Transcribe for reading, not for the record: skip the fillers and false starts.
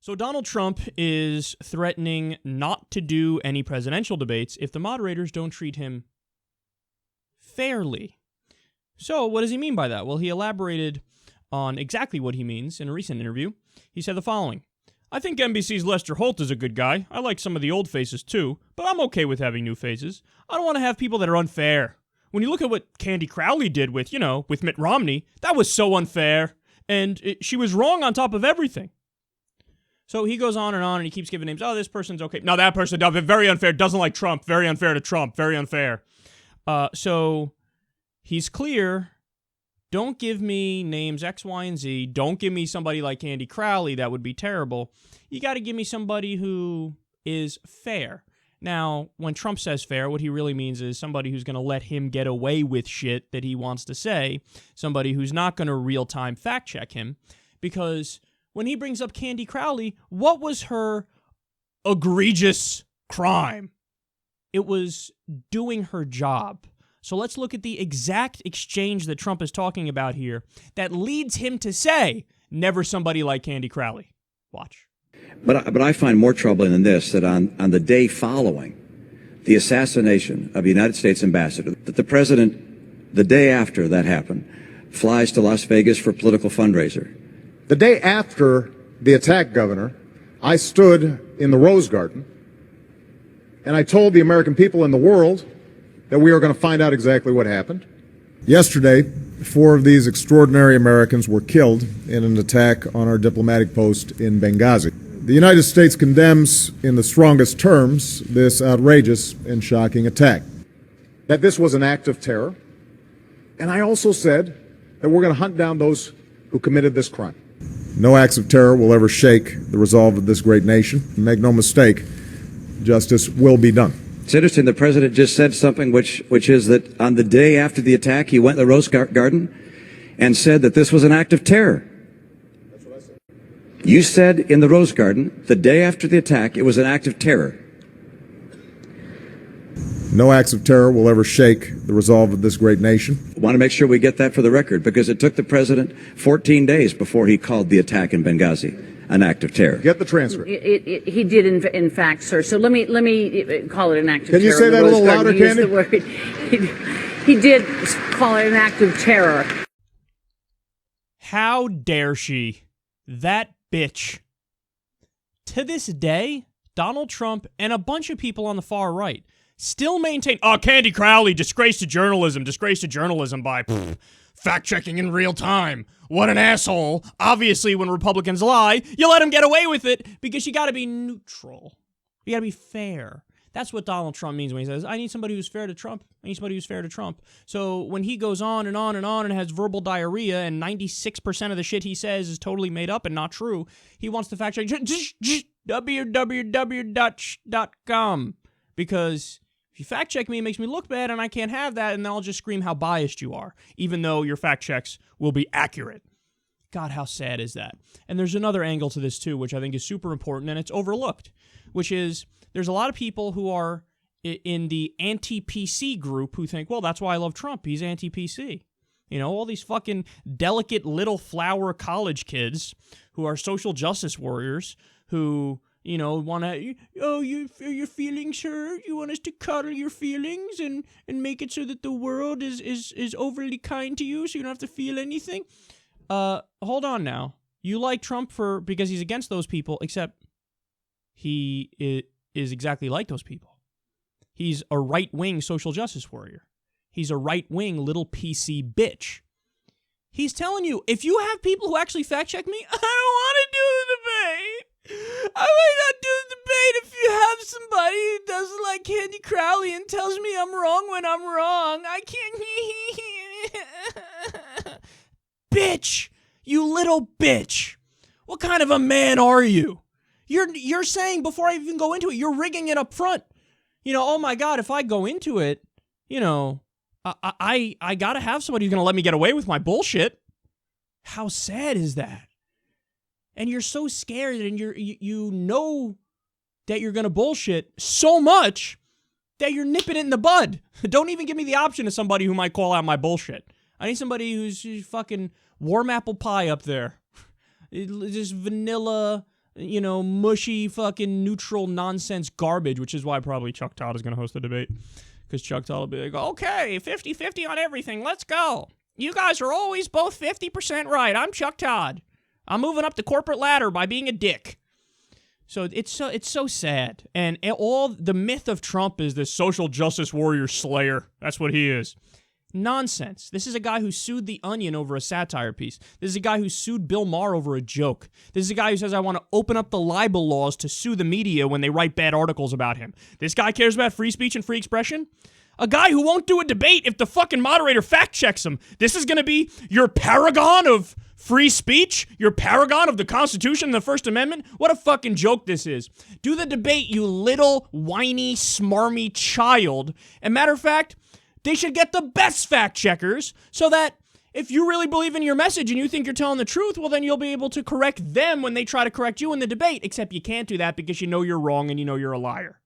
So Donald Trump is threatening not to do any presidential debates if the moderators don't treat him fairly. So what does he mean by that? Well, he elaborated on exactly what he means in a recent interview. He said the following: I think NBC's Lester Holt is a good guy. I like some of the old faces too, but I'm okay with having new faces. I don't want to have people that are unfair. When you look at what Candy Crowley did with Mitt Romney, that was so unfair, and she was wrong on top of everything. So he goes on and he keeps giving names. Oh, this person's okay. No, that person, very unfair, doesn't like Trump, very unfair to Trump, very unfair. So he's clear. Don't give me names X, Y, and Z. Don't give me somebody like Candy Crowley. That would be terrible. You got to give me somebody who is fair. Now, when Trump says fair, what he really means is somebody who's going to let him get away with shit that he wants to say, somebody who's not going to real-time fact-check him, because when he brings up Candy Crowley, what was her egregious crime? It was doing her job. So let's look at the exact exchange that Trump is talking about here that leads him to say, never somebody like Candy Crowley. Watch. But I find more troubling than this, that on the day following the assassination of a United States ambassador, that the president, the day after that happened, flies to Las Vegas for a political fundraiser. The day after the attack, Governor, I stood in the Rose Garden and I told the American people and the world that we are going to find out exactly what happened. Yesterday, 4 of these extraordinary Americans were killed in an attack on our diplomatic post in Benghazi. The United States condemns in the strongest terms this outrageous and shocking attack. That this was an act of terror. And I also said that we're going to hunt down those who committed this crime. No acts of terror will ever shake the resolve of this great nation. Make no mistake, justice will be done. It's interesting, the president just said something which is that on the day after the attack, he went to the Rose Garden and said that this was an act of terror. That's what I said. You said in the Rose Garden, the day after the attack, it was an act of terror. No acts of terror will ever shake the resolve of this great nation. I want to make sure we get that for the record, because it took the president 14 days before he called the attack in Benghazi an act of terror. Get the transcript. He did, in fact, sir. So let me call it an act of terror. Can you say that a little louder, Candy? He did call it an act of terror. How dare she? That bitch. To this day, Donald Trump and a bunch of people on the far right still maintain, Candy Crowley, disgrace to journalism by fact-checking in real time. What an asshole. Obviously, when Republicans lie, you let them get away with it because you got to be neutral. You got to be fair. That's what Donald Trump means when he says, I need somebody who's fair to Trump. I need somebody who's fair to Trump. So when he goes on and on and on and has verbal diarrhea and 96% of the shit he says is totally made up and not true, he wants to fact-check www.com, because if you fact check me, it makes me look bad, and I can't have that, and then I'll just scream how biased you are, even though your fact checks will be accurate. God, how sad is that? And there's another angle to this, too, which I think is super important, and it's overlooked, which is there's a lot of people who are in the anti-PC group who think, well, that's why I love Trump. He's anti-PC. You know, all these fucking delicate little flower college kids who are social justice warriors who, you know, want to, your feelings hurt? You want us to cuddle your feelings and make it so that the world is overly kind to you so you don't have to feel anything? Hold on now. You like Trump because he's against those people, except he is exactly like those people. He's a right-wing social justice warrior. He's a right-wing little PC bitch. He's telling you, if you have people who actually fact-check me, I don't want to do the debate. I might not do the debate if you have somebody who doesn't like Candy Crowley and tells me I'm wrong when I'm wrong. I can't. Bitch! You little bitch! What kind of a man are you? You're saying, before I even go into it, you're rigging it up front. You know, oh my God, if I go into it, you know, I gotta have somebody who's gonna let me get away with my bullshit. How sad is that? And you're so scared, and you know that you're gonna bullshit so much that you're nipping it in the bud. Don't even give me the option of somebody who might call out my bullshit. I need somebody who's fucking warm apple pie up there. Just vanilla, mushy fucking neutral nonsense garbage, which is why probably Chuck Todd is going to host the debate. Because Chuck Todd will be like, okay, 50-50 on everything, let's go. You guys are always both 50% right. I'm Chuck Todd. I'm moving up the corporate ladder by being a dick. So it's so sad. And all the myth of Trump is this social justice warrior slayer. That's what he is. Nonsense. This is a guy who sued The Onion over a satire piece. This is a guy who sued Bill Maher over a joke. This is a guy who says, I want to open up the libel laws to sue the media when they write bad articles about him. This guy cares about free speech and free expression? A guy who won't do a debate if the fucking moderator fact checks him. This is going to be your paragon of free speech? Your paragon of the Constitution and the First Amendment? What a fucking joke this is. Do the debate, you little whiny, smarmy child. And matter of fact, they should get the best fact checkers so that if you really believe in your message and you think you're telling the truth, well, then you'll be able to correct them when they try to correct you in the debate. Except you can't do that because you know you're wrong and you know you're a liar.